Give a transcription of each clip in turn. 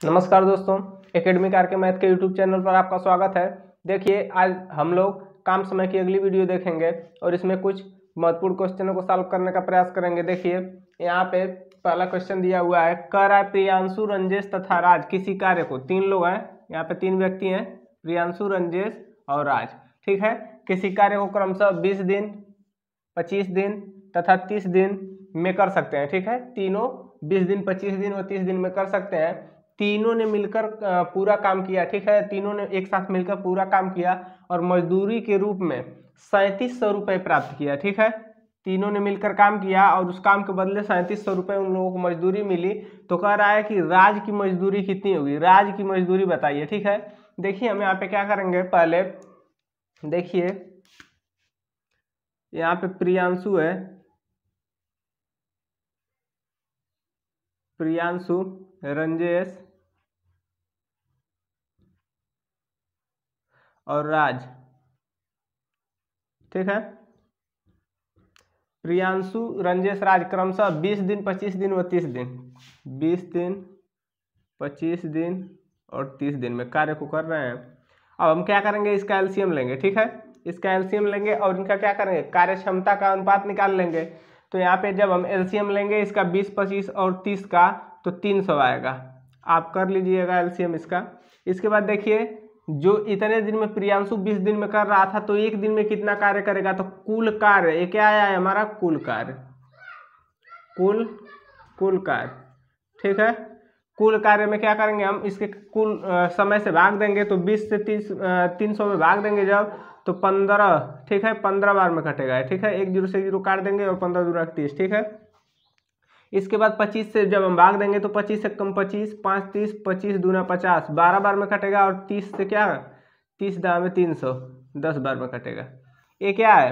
नमस्कार दोस्तों, academic are के मैथ के यूट्यूब चैनल पर आपका स्वागत है। देखिए, आज हम लोग काम समय की अगली वीडियो देखेंगे और इसमें कुछ महत्वपूर्ण क्वेश्चनों को सॉल्व करने का प्रयास करेंगे। देखिए, यहाँ पे पहला क्वेश्चन दिया हुआ है, कर रहा है प्रियांशु, रंजेश तथा राज किसी कार्य को। तीन लोग हैं, यहाँ पे तीन व्यक्ति हैं, प्रियांशु, रंजेश और राज। ठीक है, किसी कार्य को क्रमशः 20 दिन, 25 दिन तथा 30 दिन में कर सकते हैं। ठीक है, तीनों 20 दिन, 25 दिन और 30 दिन में कर सकते हैं। तीनों ने मिलकर पूरा काम किया। ठीक है, तीनों ने एक साथ मिलकर पूरा काम किया और मजदूरी के रूप में 3700 रुपये प्राप्त किया। ठीक है, तीनों ने मिलकर काम किया और उस काम के बदले 3700 रुपये उन लोगों को मजदूरी मिली। तो कह रहा है कि राज की मजदूरी कितनी होगी, राज की मजदूरी बताइए। ठीक है, देखिए हम यहाँ पे क्या करेंगे, पहले देखिए यहाँ पे प्रियांशु है, प्रियांशु, रंजेश और राज। ठीक है, प्रियांशु, रंजेश, राज क्रमशः 20 दिन, 25 दिन व 30 दिन, 20 दिन, 25 दिन और 30 दिन में कार्य को कर रहे हैं। अब हम क्या करेंगे, इसका एलसीएम लेंगे। ठीक है, इसका एलसीएम लेंगे और इनका क्या करेंगे, कार्य क्षमता का अनुपात निकाल लेंगे। तो यहाँ पे जब हम एलसीएम लेंगे इसका 20, 25 और 30 का, तो 300 आएगा। आप कर लीजिएगा एलसीएम इसका। इसके बाद देखिए, जो इतने दिन में प्रियांशु 20 दिन में कर रहा था, तो एक दिन में कितना कार्य करेगा, तो कुल कार्य, ये क्या आया है हमारा, कुल कार्य, कुल कार्य। ठीक है, कुल कार्य में क्या करेंगे हम, इसके कुल समय से भाग देंगे। तो 20 से 30 300 में भाग देंगे जब, तो 15। ठीक है, 15 बार में कटेगा। ठीक है, 1 0 से 0 काट देंगे और 15 दूना 30। ठीक है, इसके बाद 25 से जब हम भाग देंगे तो 25 से कम 25, 5 30, 25 दूना 50, 12 बार में कटेगा। और 30 से क्या, 30 दाम में 300, 10 बार में कटेगा। ये क्या है,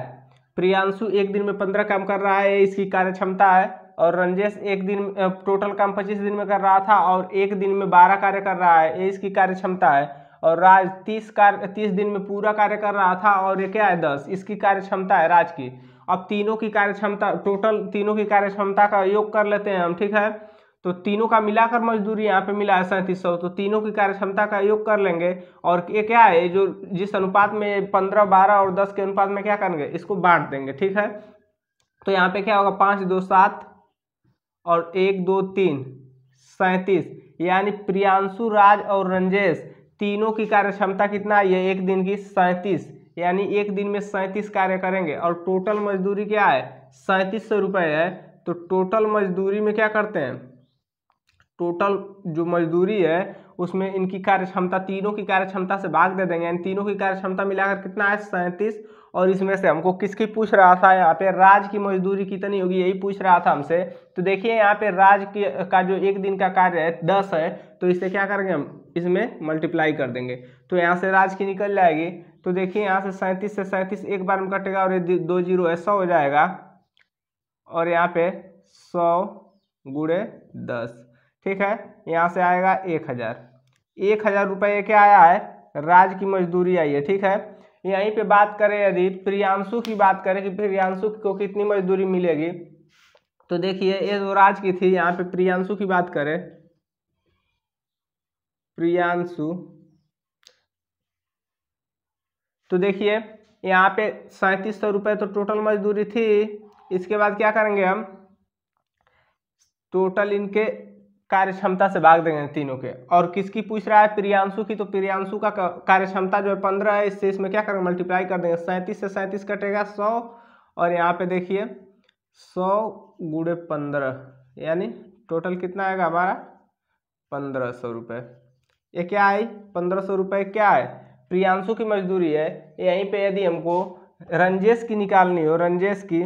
प्रियांशु एक दिन में 15 काम कर रहा है, इसकी कार्य क्षमता है। और रंजेश एक दिन टोटल काम 25 दिन में कर रहा था और एक दिन में 12 कार्य कर रहा है, ये इसकी कार्य क्षमता है। और राज 30 दिन में पूरा कार्य कर रहा था और ये क्या है, 10, इसकी कार्य क्षमता है राज की। अब तीनों की कार्य क्षमता, टोटल तीनों की कार्य क्षमता का योग कर लेते हैं हम। ठीक है, तो तीनों का मिलाकर मजदूरी यहाँ पे मिला है 3700, तो तीनों की कार्य क्षमता का योग कर लेंगे। और ये क्या है, जो जिस अनुपात में 15, 12 और 10 के अनुपात में क्या करेंगे, इसको बांट देंगे। ठीक है, तो यहाँ पे क्या होगा, 5 2 7 और 1 2 3 37, यानी प्रियांशु, राज और रंजेश तीनों की कार्य क्षमता कितना है, ये एक दिन की 37, यानी एक दिन में 37 कार्य करेंगे। और टोटल मजदूरी क्या है, 3700 रुपये है। तो टोटल मजदूरी में क्या करते हैं, टोटल जो मजदूरी है उसमें इनकी कार्य क्षमता, तीनों की कार्य क्षमता से भाग दे देंगे, यानी तीनों की कार्य क्षमता मिलाकर कितना है, 37। और इसमें से हमको किसकी पूछ रहा था, यहाँ पे राज की मजदूरी कितनी होगी, यही पूछ रहा था हमसे। तो देखिए यहाँ पे राज का जो एक दिन का कार्य है 10 है, तो इसे क्या करेंगे हम, इसमें मल्टीप्लाई कर देंगे। तो यहाँ से राज की निकल जाएगी। तो देखिए यहाँ से 37 से 37 एक बार में कटेगा और ये 2 0 है, 100 हो जाएगा। और यहाँ पे 100 गुणे 10। ठीक है, यहाँ से आएगा 1000। 1000 रुपये क्या आया है, राज की मजदूरी आई है। ठीक है, यहीं पे बात करें, यदि प्रियांशु की बात करें कि प्रियांशु को कितनी मजदूरी मिलेगी, तो देखिए ये जो राज की थी, यहाँ पे प्रियांशु की बात करें, प्रियांशु, तो देखिए यहाँ पे 3700 रुपये तो टोटल मजदूरी थी। इसके बाद क्या करेंगे हम, टोटल इनके कार्य क्षमता से भाग देंगे तीनों के। और किसकी पूछ रहा है, प्रियांशु की, तो प्रियांशु का कार्य क्षमता जो है 15 है, इससे इसमें क्या करेंगे, मल्टीप्लाई कर देंगे। 37 से 37 कटेगा 100, और यहाँ पे देखिए 100 गुणे 15, यानी टोटल कितना आएगा हमारा, 1500 रुपये। ये क्या है, 1500 रुपये क्या है, प्रियांशु की मजदूरी है। यहीं पे यदि हमको रंजेश की निकालनी हो, रंजेश की,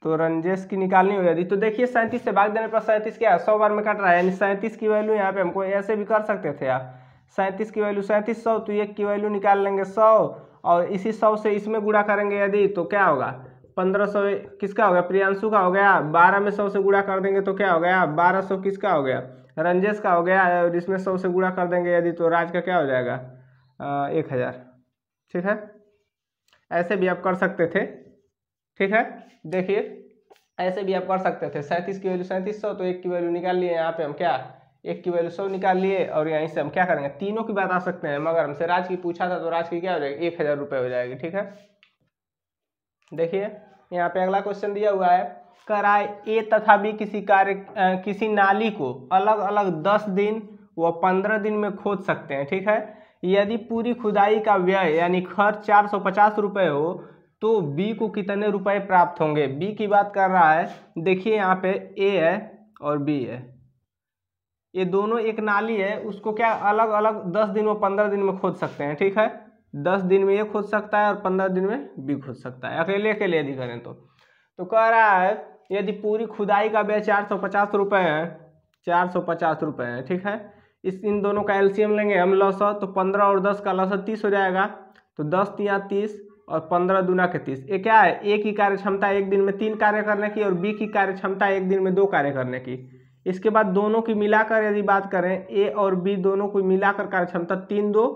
तो रंजेश की निकालनी हो यदि, तो देखिए 37 से भाग देने पर 37 क्या है, 100 बार में कट रहा है, यानी 37 की वैल्यू यहाँ पे हमको ऐसे भी कर सकते थे आप, 37 की वैल्यू 37 100, तो एक की वैल्यू निकाल लेंगे 100, और इसी 100 से इसमें गुणा करेंगे यदि, तो क्या होगा, 1500 किसका हो गया, प्रियांशु का हो गया। 12 में 100 से गुणा कर देंगे तो क्या हो गया, 1200 किसका हो गया, रंजेश का हो गया। और इसमें 100 से गुणा कर देंगे यदि, तो राज का क्या हो जाएगा, 1000। ठीक है, ऐसे भी आप कर सकते थे। ठीक है, देखिए ऐसे भी आप कर सकते थे। 37 की वैल्यू 3700, तो 1 की वैल्यू निकाल लिए। यहाँ पे हम क्या 1 की वैल्यू 100 निकाल लिए, और यहीं से हम क्या करेंगे तीनों की बात आ सकते हैं, मगर हमसे राज की पूछा था तो राज की क्या हो जाएगी 1000 रुपये हो जाएगी। ठीक है, देखिए यहाँ पे अगला क्वेश्चन दिया हुआ है, कराए ए तथा बी किसी नाली को अलग अलग 10 दिन व 15 दिन में खोद सकते हैं। ठीक है, यदि पूरी खुदाई का व्यय यानी खर्च 450 रुपये हो तो बी को कितने रुपए प्राप्त होंगे। बी की बात कर रहा है। देखिए यहाँ पे ए है और बी है, ये दोनों एक नाली है, उसको क्या अलग अलग 10 दिन व 15 दिन में खोद सकते हैं। ठीक है, 10 दिन में ये खोद सकता है और 15 दिन में भी खोद सकता है, अकेले अकेले यदि करें तो कह रहा है यदि पूरी खुदाई का व्यय 450 रुपये है, 450 रुपये है। ठीक है, इन दोनों का एलसीएम लेंगे हम लौसौ, तो 15 और 10 का लौसौ 30 हो जाएगा, तो 10 तिया 30 और 15 दूना के 30। ये क्या है, ए की कार्य क्षमता एक दिन में 3 कार्य करने की और बी की कार्य क्षमता एक दिन में 2 कार्य करने की। इसके बाद दोनों की मिलाकर यदि बात करें, ए और बी दोनों को मिलाकर कार्य क्षमता 3 2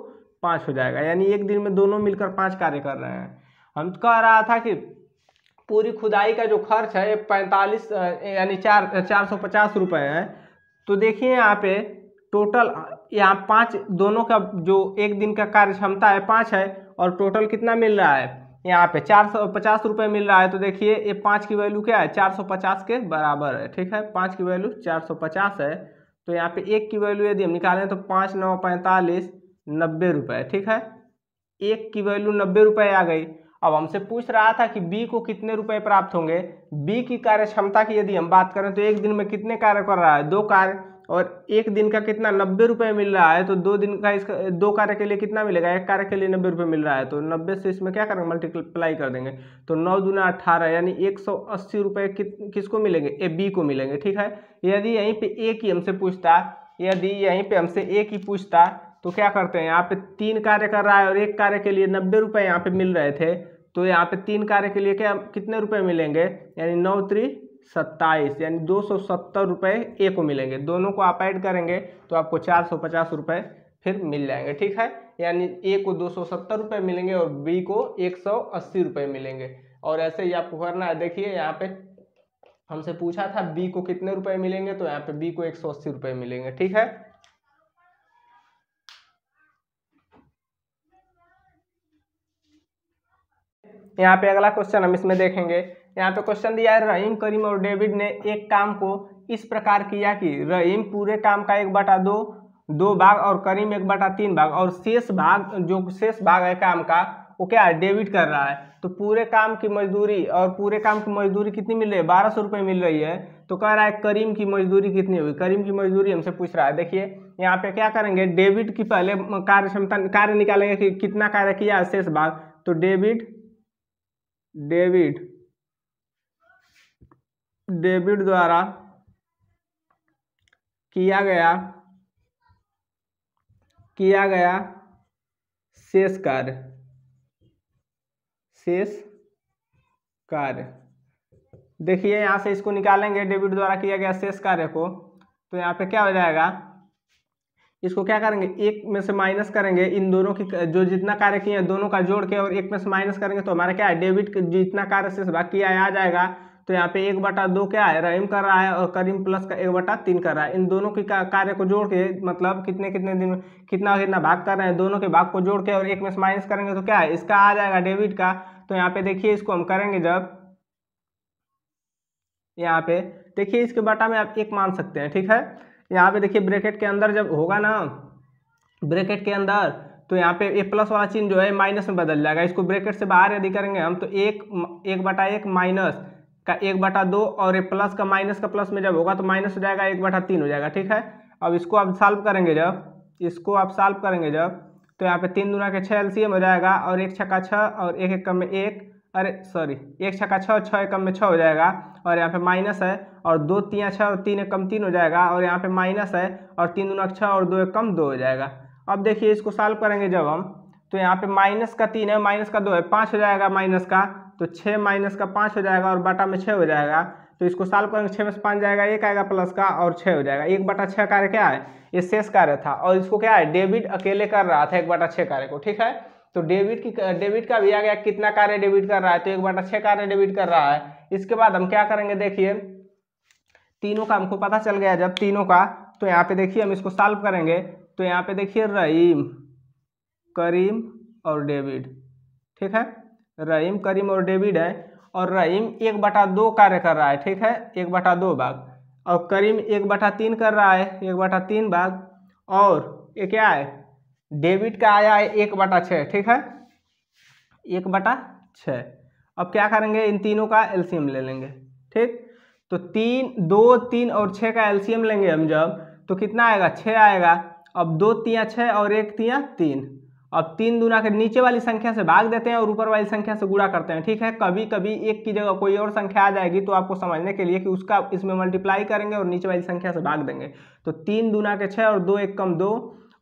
5 हो जाएगा, यानी एक दिन में दोनों मिलकर 5 कार्य कर रहे हैं। हम कह रहा था कि पूरी खुदाई का जो खर्च है 45 यानी 450 रुपये है। तो देखिए यहाँ पे टोटल यहाँ 5 दोनों का जो एक दिन का कार्य क्षमता है 5 है, और टोटल कितना मिल रहा है यहाँ पे 450 रुपये मिल रहा है। तो देखिए ये 5 की वैल्यू क्या है 450 के बराबर है। ठीक है, 5 की वैल्यू 450 है, तो यहाँ पे 1 की वैल्यू यदि हम निकालें तो 5 9 45 90 रुपये। ठीक है, 1 की वैल्यू 90 रुपये आ गई। अब हमसे पूछ रहा था कि बी को कितने रुपए प्राप्त होंगे। बी की कार्य क्षमता की यदि हम बात करें तो एक दिन में कितने कार्य कर रहा है 2 कार्य, और एक दिन का कितना 90 रुपये मिल रहा है, तो 2 दिन का इसका 2 कार्य के लिए कितना मिलेगा, 1 कार्य के लिए 90 रुपये मिल रहा है, तो 90 से इसमें क्या करेंगे मल्टीप्लाई कर देंगे, तो 9 दूना 18 यानी 180 रुपये किसको मिलेंगे, ए बी को मिलेंगे। ठीक है, यदि यहीं पे ए की हमसे पूछता, यदि यहीं पे हमसे ए की पूछता तो क्या करते हैं, यहाँ पे 3 कार्य कर रहा है और 1 कार्य के लिए 90 रुपये यहाँ पे मिल रहे थे, तो यहाँ पे 3 कार्य के लिए क्या कितने रुपए मिलेंगे, यानी 9 3 27 यानी 270 रुपये ए को मिलेंगे। दोनों को आप ऐड करेंगे तो आपको 450 रुपये फिर मिल जाएंगे। ठीक है, यानी ए को 270 रुपये मिलेंगे और बी को 180 रुपये मिलेंगे, और ऐसे ही आपको करना है। देखिए यहाँ पे हमसे पूछा था बी को कितने रुपए मिलेंगे, तो यहाँ पे बी को 180 रुपये मिलेंगे। ठीक है, यहाँ पे अगला क्वेश्चन हम इसमें देखेंगे। यहाँ पे क्वेश्चन दिया है, रहीम करीम और डेविड ने एक काम को इस प्रकार किया कि रहीम पूरे काम का 1/2 भाग और करीम 1/3 भाग, और शेष भाग है काम का वो क्या है डेबिट कर रहा है। तो पूरे काम की मजदूरी कितनी मिल रही है 1200 रुपये मिल रही है। तो कह रहा है करीम की मजदूरी कितनी होगी, करीम की मजदूरी हमसे पूछ रहा है। देखिए यहाँ पे क्या करेंगे, डेबिट की पहले कार्य निकालेंगे कि कितना कार्य किया है शेष भाग, तो डेबिट द्वारा किया गया शेष कार्य। देखिए यहाँ से इसको निकालेंगे डेबिट द्वारा किया गया शेष कार्य को, तो यहाँ पे क्या हो जाएगा, इसको क्या करेंगे एक में से माइनस करेंगे, इन दोनों की जो जितना कार्य किए हैं दोनों का जोड़ के और एक में से माइनस करेंगे, तो हमारा क्या है डेबिट जितना कार्य शेष भाग किया है आ जाएगा। तो यहाँ पे 1/2 क्या है रहीम कर रहा है और करीम प्लस का 1/3 कर रहा है। इन दोनों की कार्य को जोड़ के मतलब कितने दिन में कितना भाग कर रहे हैं, दोनों के भाग को जोड़ के और एक में से माइनस करेंगे तो क्या है इसका आ जाएगा डेबिट का। तो यहाँ पे देखिए इसको हम करेंगे जब, यहाँ पे देखिए इसके बटा में आप 1 मान सकते हैं। ठीक है, यहाँ पे देखिए ब्रैकेट के अंदर जब होगा ना ब्रैकेट के अंदर, तो यहाँ पे ये प्लस वाला चिन्ह जो है माइनस में बदल जाएगा। इसको ब्रैकेट से बाहर यदि करेंगे हम तो 1/1 माइनस का 1/2 और ये प्लस का माइनस का प्लस में जब होगा तो माइनस हो जाएगा 1/3 हो जाएगा। ठीक है, अब इसको आप सॉल्व करेंगे जब तो यहाँ पे 3 दूना के 6 एलसीएम हो जाएगा, और 1 छक्का 6 और 1 एकम में 1, 1 छक्का 6 6 एकम में 6 हो जाएगा, और यहाँ पे माइनस है, और 2 तिया 6 और 3 एकम 3 हो जाएगा, और यहाँ पे माइनस है और 3 दूना 6 और 2 एकम 2 हो जाएगा। अब देखिए इसको सॉल्व करेंगे जब हम, तो यहाँ पे माइनस का 3 है माइनस का 2 है 5 हो जाएगा माइनस का, तो 6 माइनस का 5 हो जाएगा और बटा में 6 हो जाएगा। तो इसको सॉल्व करेंगे 6 में से 5 जाएगा 1 आएगा प्लस का और 6 हो जाएगा। 1/6 कार्य क्या है ये शेष कार्य था, और इसको क्या है डेबिट अकेले कर रहा था 1/6 कार्य को। ठीक है, तो डेबिट का भी आ गया, कितना कार्य डेबिट कर रहा है, तो 1/6 कार्य डेबिट कर रहा है। इसके बाद हम क्या करेंगे, देखिए तीनों का हमको पता चल गया जब तीनों का, तो यहाँ पे देखिए हम इसको सॉल्व करेंगे। तो यहाँ पे देखिए रहीम, करीम और डेविड, ठीक है, रहीम, करीम और डेविड है। और रहीम 1/2 कार्य कर रहा है, ठीक है, 1/2 भाग, और करीम 1/3 कर रहा है, 1/3 भाग, और ये क्या है, डेबिट का आया है 1/6, ठीक है, 1/6। अब क्या करेंगे, इन तीनों का एलसीएम ले लेंगे, ठीक। तो 2, 3 और 6 का एलसीएम लेंगे हम जब, तो कितना आएगा, 6 आएगा। अब 2 तिया 6 और 1 तिया 3। अब 3 दूना के नीचे वाली संख्या से भाग देते हैं और ऊपर वाली संख्या से गुणा करते हैं, ठीक है। कभी कभी एक की जगह कोई और संख्या आ जाएगी, तो आपको समझने के लिए कि उसका इसमें मल्टीप्लाई करेंगे और नीचे वाली संख्या से भाग देंगे। तो 3 दूना के 6 और 2 1 कम 2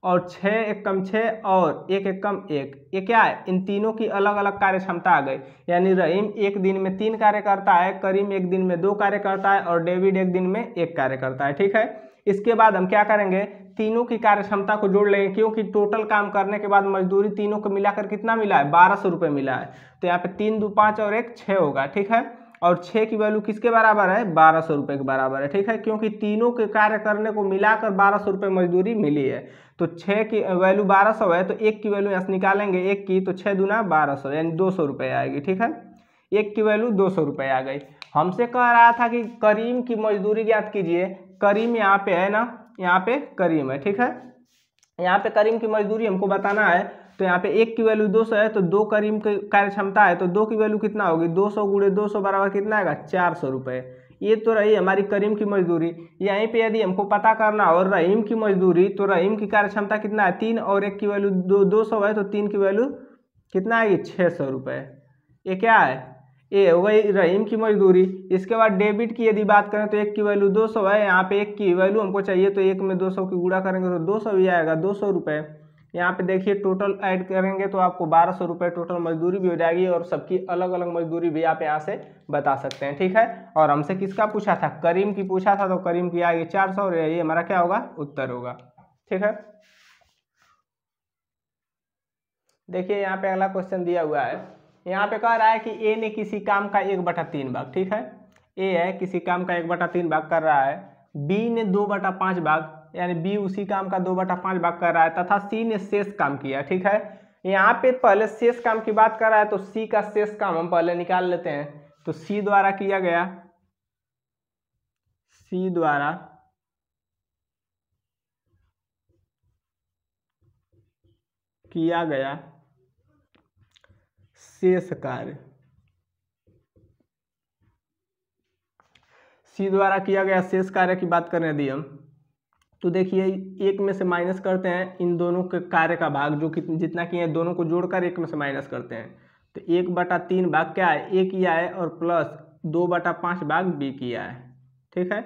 और 6 1 कम 6 और 1 1 कम 1। ये क्या है, इन तीनों की अलग अलग कार्य क्षमता आ गई। यानी रहीम एक दिन में 3 कार्य करता है, करीम एक दिन में 2 कार्य करता है और डेविड एक दिन में 1 कार्य करता है, ठीक है। इसके बाद हम क्या करेंगे, तीनों की कार्य क्षमता को जोड़ लेंगे, क्योंकि टोटल काम करने के बाद मजदूरी तीनों को मिलाकर कितना मिला है, 1200 रुपये मिला है। तो यहाँ पे 3 2 5 और 1 6 होगा, ठीक है। और 6 की वैल्यू किसके बराबर है, 1200 रुपये के बराबर है, ठीक है, क्योंकि तीनों के कार्य करने को मिलाकर 1200 रुपये मजदूरी मिली है। तो 6 की वैल्यू 1200 है, तो 1 की वैल्यू यहाँ से निकालेंगे, 1 की, तो 6 दूना 1200 यानी 200 रुपये आएगी, ठीक है। 1 की वैल्यू 200 रुपये आ गई। हमसे कह रहा था कि करीम की मजदूरी ज्ञात कीजिए। करीम यहाँ पे है ना, यहाँ पे करीम है, ठीक है, यहाँ पे करीम की मजदूरी हमको बताना है। तो यहाँ पे 1 की वैल्यू 200 है, तो 2 करीम की कार्य क्षमता है, तो 2 की वैल्यू कितना होगी, 200 गुणे 200 बराबर कितना आएगा, 400 रुपये। ये तो रही हमारी करीम की मजदूरी। यहीं पे यदि हमको पता करना हो रहीम की मजदूरी, तो रहीम की कार्य क्षमता कितना है, 3, और 1 की वैल्यू 200 है, तो 3 की वैल्यू कितना आएगी, 600 रुपये। ये क्या है, ये हो गई रहीम की मजदूरी। इसके बाद डेबिट की यदि बात करें, तो 1 की वैल्यू 200 है, यहाँ पे 1 की वैल्यू हमको चाहिए, तो 1 में 200 की गुणा करेंगे तो 200 भी आएगा, 200 रुपये। यहाँ पे देखिए टोटल ऐड करेंगे तो आपको 1200 रुपये टोटल मजदूरी भी हो जाएगी, और सबकी अलग अलग मजदूरी भी आप यहाँ से बता सकते हैं, ठीक है। और हमसे किसका पूछा था, करीम की पूछा था, तो करीम की आएगी 400, और ये हमारा क्या होगा, उत्तर होगा, ठीक है। देखिए यहाँ पे अगला क्वेश्चन दिया हुआ है। यहाँ पे कह रहा है कि ए ने किसी काम का 1/3 भाग, ठीक है, ए है किसी काम का 1/3 भाग कर रहा है, बी ने 2/5 भाग, यानी बी उसी काम का 2/5 भाग कर रहा है, तथा सी ने शेष काम किया, ठीक है। यहाँ पे पहले शेष काम की बात कर रहा है, तो सी का शेष काम हम पहले निकाल लेते हैं। तो सी द्वारा किया गया, सी द्वारा किया गया शेष कार्य, सी द्वारा किया गया शेष कार्य की बात करने दी हम, तो देखिए 1 में से माइनस करते हैं इन दोनों के कार्य का भाग, जो कि जितना किए हैं दोनों को जोड़कर 1 में से माइनस करते हैं। तो 1/3 भाग क्या है, ए किया है, और प्लस 2/5 भाग बी किया है, ठीक है।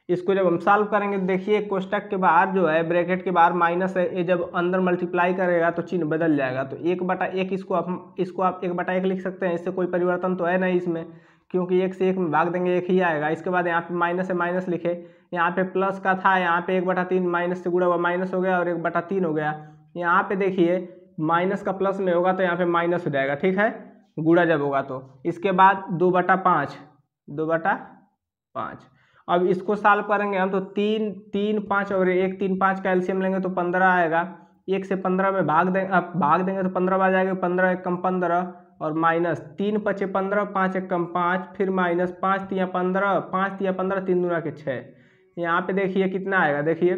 इसको जब हम सॉल्व करेंगे, देखिए कोष्टक के बाहर जो है, ब्रैकेट के बाहर माइनस है, ये जब अंदर मल्टीप्लाई करेगा तो चिन्ह बदल जाएगा। तो 1/1 इसको आप 1/1 लिख सकते हैं, इससे कोई परिवर्तन तो है नहीं इसमें, क्योंकि 1 से 1 में भाग देंगे 1 ही आएगा। इसके बाद यहाँ पे माइनस से माइनस लिखे, यहाँ पे प्लस का था, यहाँ पे 1/3 माइनस से गुणा हुआ माइनस हो गया, और 1/3 हो गया। यहाँ पे देखिए माइनस का प्लस में होगा, तो यहाँ पे माइनस हो जाएगा, ठीक है, गुणा जब होगा तो। इसके बाद 2/5, 2/5। अब इसको सॉल्व करेंगे हम, तो 3 3 5 और 1 3 5 का एलसीएम लेंगे तो 15 आएगा। 1 से 15 में भाग देंगे तो 15 आ जाएगा, 15 1 कम 15, और माइनस 3 5 15, 5 1 कम 5, फिर माइनस 5 3 15, 5 3 15, 3 दूना के 6। यहाँ पे देखिए कितना आएगा, देखिए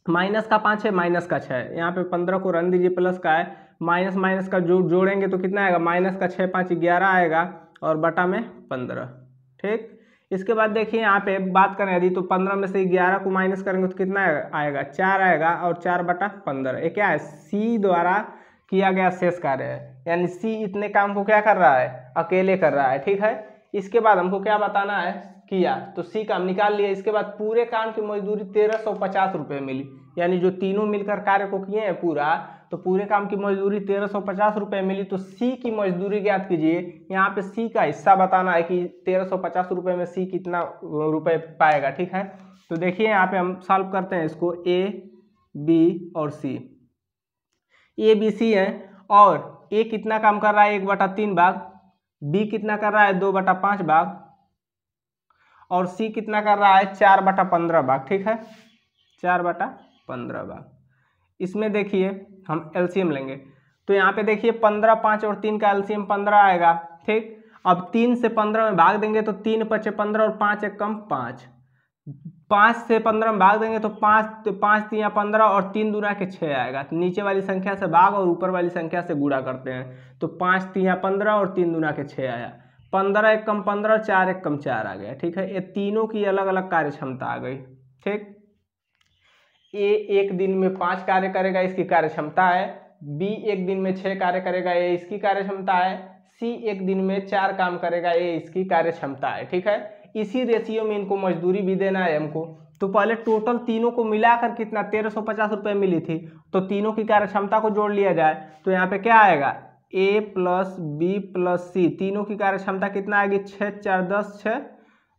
माइनस का 5 है, माइनस का 6, यहाँ पे 15 को रन दीजिए, प्लस का है, माइनस माइनस का जोड़ेंगे तो कितना आएगा, माइनस का 6 5 11 आएगा, और बटा में 15, ठीक। इसके बाद देखिए यहाँ पे बात करें यदि, तो 15 में से 11 को माइनस करेंगे तो कितना आएगा, 4 आएगा, और 4/15। ये क्या है, सी द्वारा किया गया शेष कार्य है, यानी सी इतने काम को क्या कर रहा है, अकेले कर रहा है, ठीक है। इसके बाद हमको क्या बताना है, किया, तो सी काम निकाल लिया। इसके बाद पूरे काम की मजदूरी 1350 रुपये मिली, यानी जो तीनों मिलकर कार्य को किए हैं पूरा, तो पूरे काम की मजदूरी 1350 रुपये मिली। तो सी की मजदूरी ज्ञात कीजिए। यहाँ पे सी का हिस्सा बताना है कि 1350 रुपये में सी कितना रुपये पाएगा, ठीक है। तो देखिए यहाँ पे हम सॉल्व करते हैं इसको, ए बी और सी, ए बी सी है, और ए कितना काम कर रहा है 1/3 भाग, बी कितना कर रहा है 2/5 भाग, और सी कितना कर रहा है 4/15 भाग। ठीक है, 4/15 भाग। इसमें देखिए हम एलसीएम लेंगे, तो यहाँ पे देखिए 15, 5 और 3 का एलसीएम 15 आएगा। ठीक, अब 3 से 15 में भाग देंगे तो 3 × 5 = 15 और 5 × 1 = 5। 5 से 15 में भाग देंगे तो 5 × 3 = 15 और 3 दूना के 6 आएगा। तो नीचे वाली संख्या से भाग और ऊपर वाली संख्या से गुणा करते हैं, तो 5 × 3 = 15 और 3 दूना के 6 आया। 15 × 1 = 15, 4 × 1 = 4 आ गया। ठीक है, ये तीनों की अलग अलग कार्य क्षमता आ गई। ठीक, ए एक दिन में 5 कार्य करेगा, इसकी कार्य क्षमता है। बी एक दिन में 6 कार्य करेगा, ये इसकी कार्य क्षमता है। सी एक दिन में 4 काम करेगा, ये इसकी कार्य क्षमता है। ठीक है, इसी रेशियो में इनको मजदूरी भी देना है हमको। तो पहले टोटल तीनों को मिलाकर कितना 1350 रुपये मिली थी, तो तीनों की कार्य क्षमता को जोड़ लिया जाए तो यहाँ पे क्या आएगा, ए प्लस बी प्लस सी, तीनों की कार्य क्षमता कितना आएगी 6 × 4 = 10, 6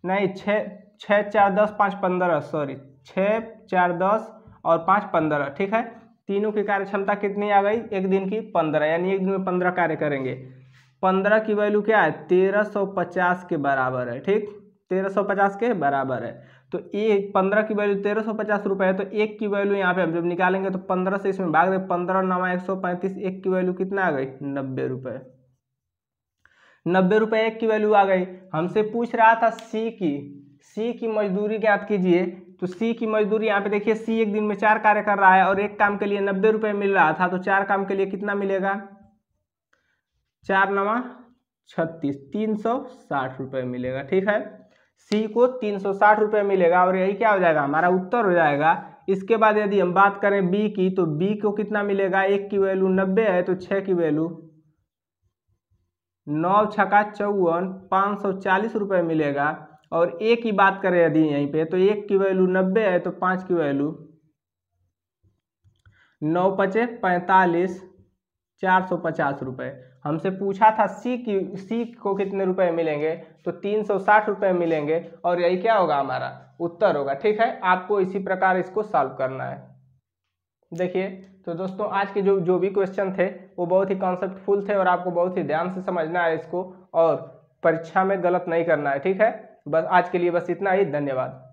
× 4 = 10, 5 × 15, सॉरी 6 × 4 = 10 और 5 × 15। ठीक है, तीनों की कार्य क्षमता कितनी आ गई एक दिन की 15, यानी एक दिन में 15 कार्य करेंगे। 15 की वैल्यू क्या है 1350 के बराबर है। ठीक, 1350 के बराबर है। तो ये 15 की वैल्यू 1350 रुपये है, तो एक की वैल्यू यहाँ पे हम जब निकालेंगे तो 15 से इसमें भाग दे, 15 × 9 = 135, एक की वैल्यू कितना आ गई 90 रुपये। 90 रुपये एक की वैल्यू आ गई। हमसे पूछ रहा था सी की मजदूरी ज्ञात कीजिए, तो सी की मजदूरी यहाँ पे देखिए, सी एक दिन में 4 कार्य कर रहा है और एक काम के लिए 90 रुपये मिल रहा था, तो 4 काम के लिए कितना मिलेगा 4 × 9 = 36, 360 रुपये मिलेगा। ठीक है, सी को 360 रुपये मिलेगा और यही क्या हो जाएगा हमारा उत्तर हो जाएगा। इसके बाद यदि हम बात करें बी की, तो बी को कितना मिलेगा, एक की वैल्यू 90 है तो 6 की वैल्यू 9 × 6 = 54, 540 रुपये मिलेगा। और ए की बात करें यदि यहीं पे, तो एक की वैल्यू 90 है तो 5 की वैल्यू 9 × 5 = 45, 450 रुपये। हमसे पूछा था सी को कितने रुपए मिलेंगे, तो 360 रुपये मिलेंगे और यही क्या होगा हमारा उत्तर होगा। ठीक है, आपको इसी प्रकार इसको सॉल्व करना है। देखिए तो दोस्तों, आज के जो भी क्वेश्चन थे वो बहुत ही कॉन्सेप्टफुल थे और आपको बहुत ही ध्यान से समझना है इसको और परीक्षा में गलत नहीं करना है। ठीक है, बस आज के लिए बस इतना ही, धन्यवाद।